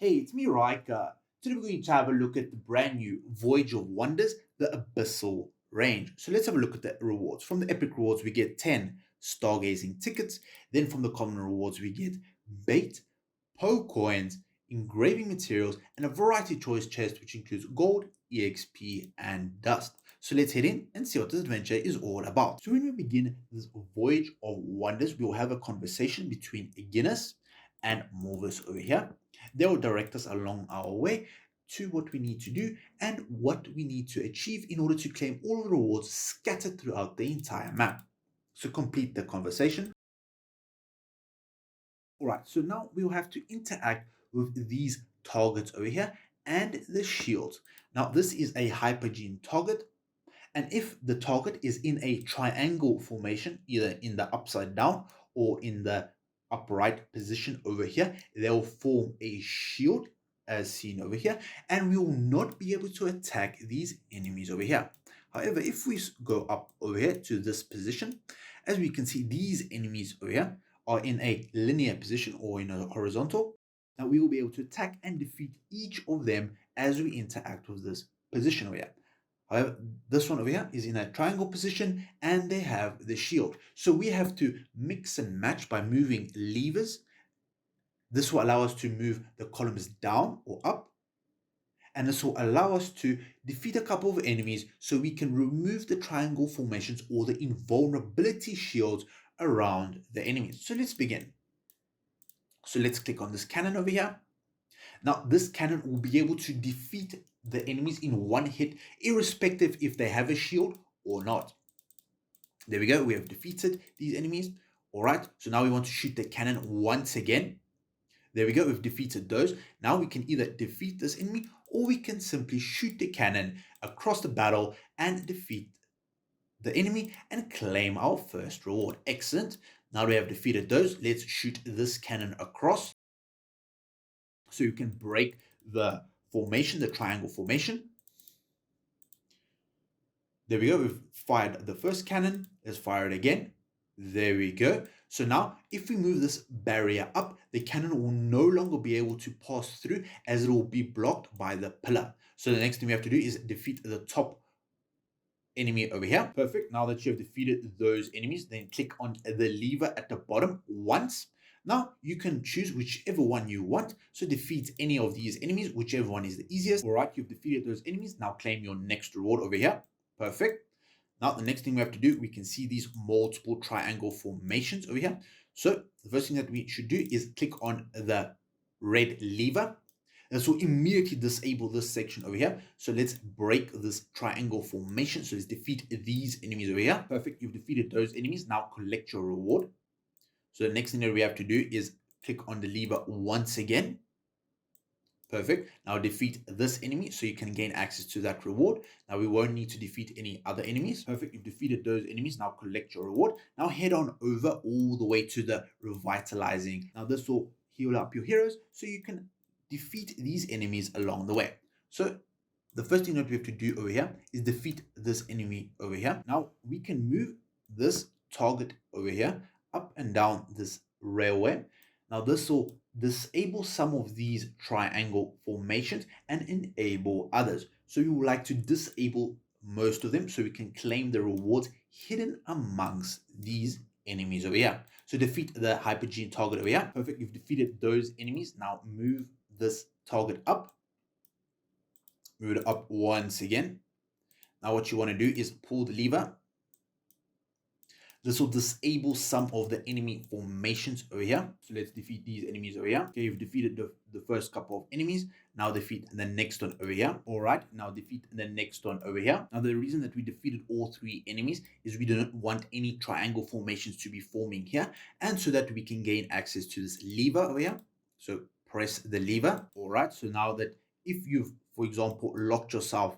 Hey, it's me, Raika. Today we're going to have a look at the brand new Voyage of Wonders, the Abyssal range. So let's have a look at the rewards. From the epic rewards, we get 10 stargazing tickets. Then from the common rewards, we get bait, coins, engraving materials, and a variety choice chest, which includes gold, EXP, and dust. So let's head in and see what this adventure is all about. So when we begin this Voyage of Wonders, we will have a conversation between Ginneas and Morvus over here. They will direct us along our way to what we need to do and what we need to achieve in order to claim all of the rewards scattered throughout the entire map. So complete the conversation. Alright, so now we'll have to interact with these targets over here and the shields. Now this is a hypogean target, and if the target is in a triangle formation, either in the upside down or in the upright position over here, they'll form a shield as seen over here, and we will not be able to attack these enemies over here. However, if we go up over here to this position, as we can see, these enemies over here are in a linear position or in a horizontal. Now we will be able to attack and defeat each of them as we interact with this position over here. However, this one over here is in a triangle position and they have the shield. So we have to mix and match by moving levers. This will allow us to move the columns down or up. And this will allow us to defeat a couple of enemies so we can remove the triangle formations or the invulnerability shields around the enemies. So let's begin. So let's click on this cannon over here. Now, this cannon will be able to defeat the enemies in one hit, irrespective if they have a shield or not. There we go. We have defeated these enemies. All right. So now we want to shoot the cannon once again. There we go. We've defeated those. Now we can either defeat this enemy or we can simply shoot the cannon across the battle and defeat the enemy and claim our first reward. Excellent. Now we have defeated those. Let's shoot this cannon across, so you can break the formation, the triangle formation. There we go. We've fired the first cannon. Let's fire it again. There we go. So now if we move this barrier up, the cannon will no longer be able to pass through as it will be blocked by the pillar. So the next thing we have to do is defeat the top enemy over here. Perfect. Now that you have defeated those enemies, then click on the lever at the bottom once. Now you can choose whichever one you want. So defeat any of these enemies, whichever one is the easiest. All right, you've defeated those enemies. Now claim your next reward over here. Perfect. Now the next thing we have to do, we can see these multiple triangle formations over here. So the first thing that we should do is click on the red lever. And so immediately disable this section over here. So let's break this triangle formation. So let's defeat these enemies over here. Perfect. You've defeated those enemies. Now collect your reward. So the next thing that we have to do is click on the lever once again. Perfect. Now defeat this enemy so you can gain access to that reward. Now we won't need to defeat any other enemies. Perfect. You've defeated those enemies. Now collect your reward. Now head on over all the way to the revitalizing. Now this will heal up your heroes so you can defeat these enemies along the way. So the first thing that we have to do over here is defeat this enemy over here. Now we can move this target over here up and down this railway. Now this will disable some of these triangle formations and enable others. So we would like to disable most of them so we can claim the rewards hidden amongst these enemies over here. So defeat the hypogean target over here. Perfect. You've defeated those enemies. Now move this target up. Move it up once again. Now what you want to do is pull the lever. This will disable some of the enemy formations over here. So let's defeat these enemies over here. Okay, you've defeated the first couple of enemies. Now defeat the next one over here. All right, now defeat the next one over here. Now the reason that we defeated all three enemies is we don't want any triangle formations to be forming here, and so that we can gain access to this lever over here. So press the lever. All right, so now that if you've, for example, locked yourself,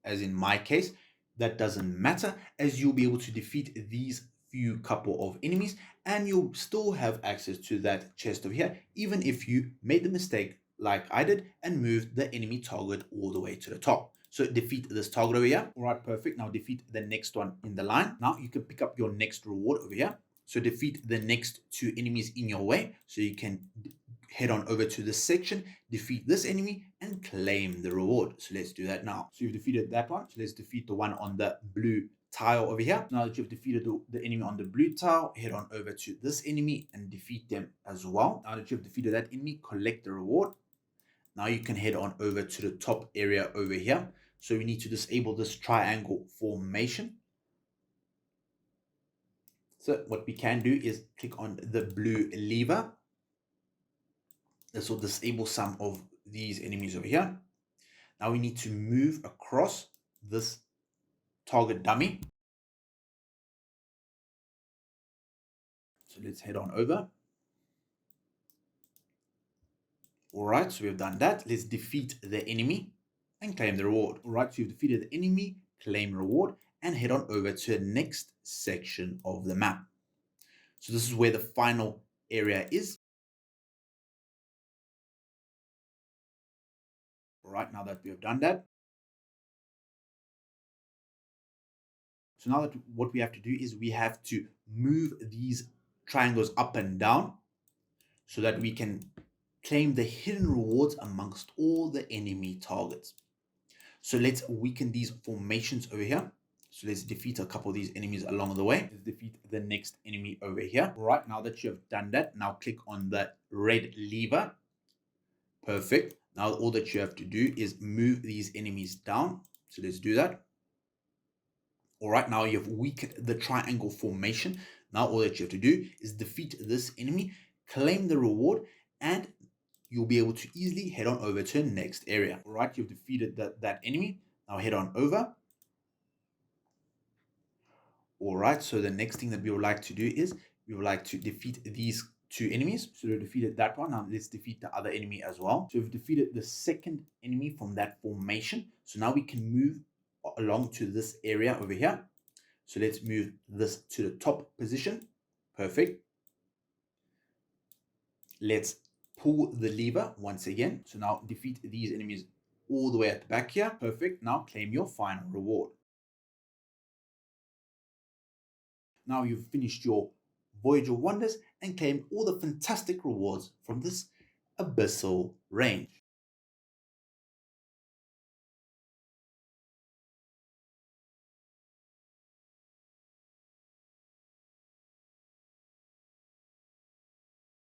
as in my case, that doesn't matter, as you'll be able to defeat these few couple of enemies and you'll still have access to that chest over here, even if you made the mistake like I did and moved the enemy target all the way to the top. So defeat this target over here. All right, perfect. Now defeat the next one in the line. Now you can pick up your next reward over here. So defeat the next two enemies in your way so you can head on over to this section, defeat this enemy, and claim the reward. So let's do that now. So you've defeated that one. So let's defeat the one on the blue tile over here. Now that you've defeated the enemy on the blue tile, head on over to this enemy and defeat them as well. Now that you've defeated that enemy, collect the reward. Now you can head on over to the top area over here. So we need to disable this triangle formation. So what we can do is click on the blue lever. This will disable some of these enemies over here. Now we need to move across this target dummy. So let's head on over. All right, so we've done that. Let's defeat the enemy and claim the reward. All right, so you've defeated the enemy, claim reward, and head on over to the next section of the map. So this is where the final area is. All right, now that we have done that. So now that what we have to do is we have to move these triangles up and down so that we can claim the hidden rewards amongst all the enemy targets. So let's weaken these formations over here. So let's defeat a couple of these enemies along the way. Let's defeat the next enemy over here. All right, now that you have done that, now click on the red lever. Perfect. Now all that you have to do is move these enemies down. So let's do that. All right, now you've weakened the triangle formation. Now all that you have to do is defeat this enemy, claim the reward, and you'll be able to easily head on over to the next area. All right, you've defeated that enemy. Now head on over. All right, so the next thing that we would like to do is we would like to defeat these two enemies. So we've defeated that one. Now let's defeat the other enemy as well. So we've defeated the second enemy from that formation. So now we can move along to this area over here. So let's move this to the top position. Perfect. Let's pull the lever once again. So now defeat these enemies all the way at the back here. Perfect. Now claim your final reward. Now you've finished your Voyage of Wonders and claimed all the fantastic rewards from this Abyssal range.